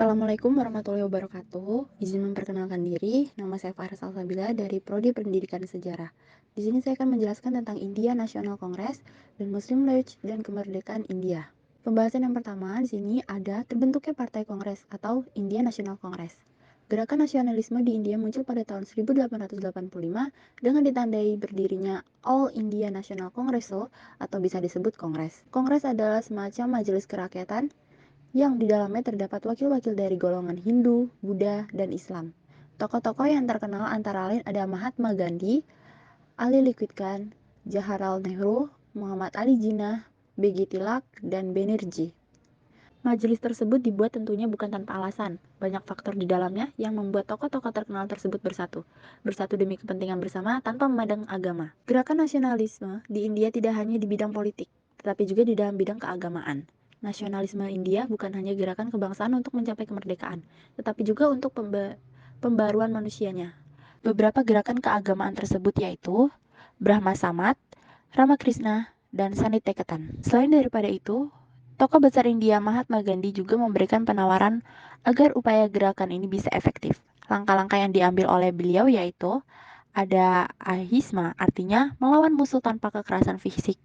Assalamualaikum warahmatullahi wabarakatuh. Izin memperkenalkan diri, nama saya Farah Salsabila dari Prodi Pendidikan Sejarah. Di sini saya akan menjelaskan tentang India National Congress dan Muslim League dan kemerdekaan India. Pembahasan yang pertama di sini ada terbentuknya Partai Kongres atau India National Congress. Gerakan nasionalisme di India muncul pada tahun 1885 dengan ditandai berdirinya All India National Congress atau bisa disebut Kongres. Kongres adalah semacam majelis kerakyatan yang di dalamnya terdapat wakil-wakil dari golongan Hindu, Buddha, dan Islam. Tokoh-tokoh yang terkenal antara lain ada Mahatma Gandhi, Ali Liquid Khan, Jawaharlal Nehru, Muhammad Ali Jinnah, B.J. Tilak, dan Banerjee. Majelis tersebut dibuat tentunya bukan tanpa alasan. Banyak faktor di dalamnya yang membuat tokoh-tokoh terkenal tersebut bersatu. Bersatu demi kepentingan bersama tanpa memandang agama. Gerakan nasionalisme di India tidak hanya di bidang politik, tetapi juga di dalam bidang keagamaan. Nasionalisme India bukan hanya gerakan kebangsaan untuk mencapai kemerdekaan, tetapi juga untuk pembaruan manusianya. Beberapa gerakan keagamaan tersebut yaitu Brahma Samat, Ramakrishna, dan Sanitiketan. Selain daripada itu, tokoh besar India Mahatma Gandhi juga memberikan penawaran agar upaya gerakan ini bisa efektif. Langkah-langkah yang diambil oleh beliau yaitu ada ahisma, artinya melawan musuh tanpa kekerasan fisik.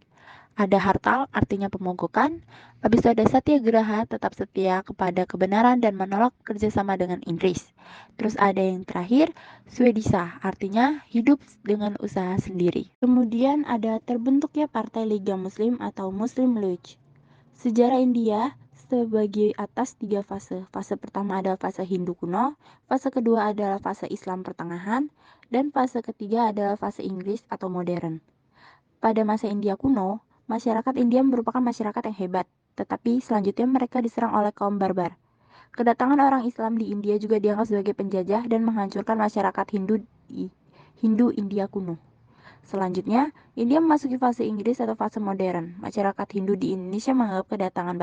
Ada hartal, artinya pemogokan. Habis itu ada satyagraha, tetap setia kepada kebenaran dan menolak kerjasama dengan Inggris. Terus ada yang terakhir, swedisa, artinya hidup dengan usaha sendiri. Kemudian ada terbentuknya Partai Liga Muslim atau Muslim League. Sejarah India sebagai atas 3 fase. Fase pertama adalah fase Hindu kuno, fase kedua adalah fase Islam pertengahan, dan fase ketiga adalah fase Inggris atau modern. Pada masa India kuno, masyarakat India merupakan masyarakat yang hebat, tetapi selanjutnya mereka diserang oleh kaum barbar. Kedatangan orang Islam di India juga dianggap sebagai penjajah dan menghancurkan masyarakat Hindu India kuno. Selanjutnya, India memasuki fase Inggris atau fase modern. Masyarakat Hindu di Indonesia menganggap kedatangan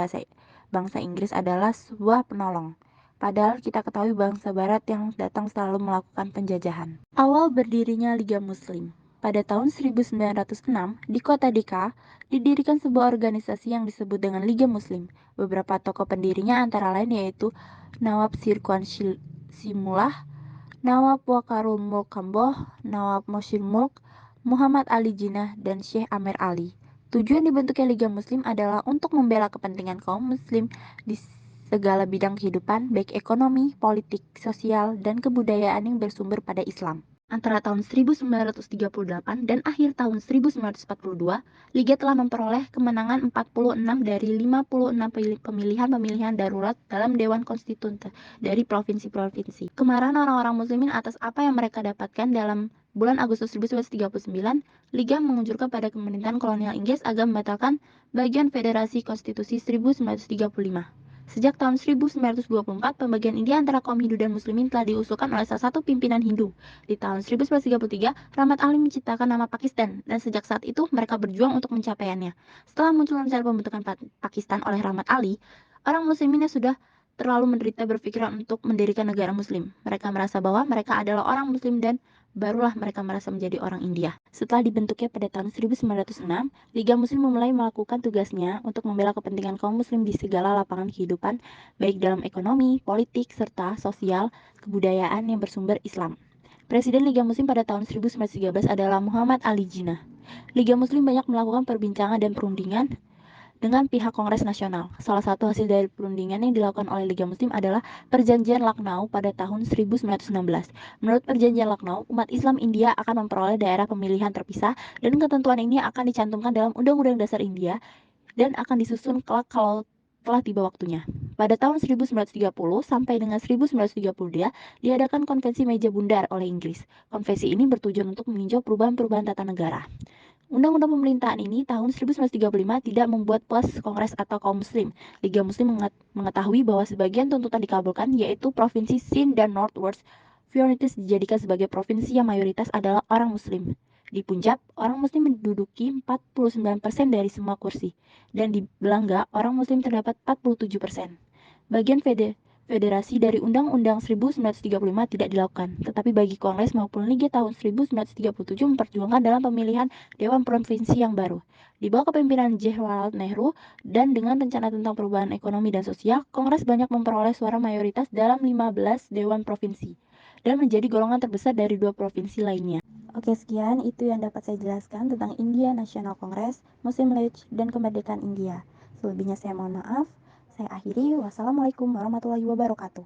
bangsa Inggris adalah sebuah penolong. Padahal kita ketahui bangsa Barat yang datang selalu melakukan penjajahan. Awal berdirinya Liga Muslim. Pada tahun 1906, di kota Dhaka, didirikan sebuah organisasi yang disebut dengan Liga Muslim. Beberapa tokoh pendirinya antara lain yaitu Nawab Sirkwan Simulah, Nawab Wakarul Mulk Kamboh, Nawab Moshir Mulk, Muhammad Ali Jinnah, dan Syekh Amir Ali. Tujuan dibentuknya Liga Muslim adalah untuk membela kepentingan kaum muslim di segala bidang kehidupan, baik ekonomi, politik, sosial, dan kebudayaan yang bersumber pada Islam. Antara tahun 1938 dan akhir tahun 1942, Liga telah memperoleh kemenangan 46 dari 56 pemilihan darurat dalam Dewan Konstitusi dari provinsi-provinsi. Kemarahan orang-orang muslimin atas apa yang mereka dapatkan dalam bulan Agustus 1939, Liga mengunjurkan pada pemerintahan kolonial Inggris agar membatalkan bagian Federasi Konstitusi 1935. Sejak tahun 1924, pembagian India antara kaum Hindu dan Muslimin telah diusulkan oleh salah satu pimpinan Hindu. Di tahun 1933, Rahmat Ali menciptakan nama Pakistan, dan sejak saat itu mereka berjuang untuk mencapaiannya. Setelah muncul rencana pembentukan Pakistan oleh Rahmat Ali, orang Muslimin yang sudah terlalu menderita berpikiran untuk mendirikan negara Muslim. Mereka merasa bahwa mereka adalah orang Muslim dan barulah mereka merasa menjadi orang India. Setelah dibentuknya pada tahun 1906, Liga Muslim mulai melakukan tugasnya untuk membela kepentingan kaum muslim di segala lapangan kehidupan, baik dalam ekonomi, politik, serta sosial, kebudayaan yang bersumber Islam. Presiden Liga Muslim pada tahun 1913 adalah Muhammad Ali Jinnah. Liga Muslim banyak melakukan perbincangan dan perundingan dengan pihak Kongres Nasional. Salah satu hasil dari perundingan yang dilakukan oleh Liga Muslim adalah Perjanjian Lucknow pada tahun 1916. Menurut Perjanjian Lucknow, umat Islam India akan memperoleh daerah pemilihan terpisah dan ketentuan ini akan dicantumkan dalam Undang-Undang Dasar India dan akan disusun kelak kalau telah tiba waktunya. Pada tahun 1930 sampai dengan 1932 diadakan Konvensi Meja Bundar oleh Inggris. Konvensi ini bertujuan untuk meninjau perubahan-perubahan tata negara. Undang-undang pemerintahan ini tahun 1935 tidak membuat puas Kongres atau kaum muslim. Liga Muslim mengetahui bahwa sebagian tuntutan dikabulkan, yaitu Provinsi Sindh dan Northwest United dijadikan sebagai provinsi yang mayoritas adalah orang muslim. Di Punjab, orang muslim menduduki 49% dari semua kursi, dan di Belanga, orang muslim terdapat 47%. Federasi dari Undang-Undang 1935 tidak dilakukan, tetapi bagi Kongres maupun Liga tahun 1937 memperjuangkan dalam pemilihan Dewan Provinsi yang baru. Di bawah kepemimpinan Jawaharlal Nehru dan dengan rencana tentang perubahan ekonomi dan sosial, Kongres banyak memperoleh suara mayoritas dalam 15 Dewan Provinsi dan menjadi golongan terbesar dari 2 provinsi lainnya. Oke, sekian itu yang dapat saya jelaskan tentang India National Congress, Muslim League, dan kemerdekaan India. Selebihnya saya mohon maaf. Saya akhiri. Wassalamualaikum warahmatullahi wabarakatuh.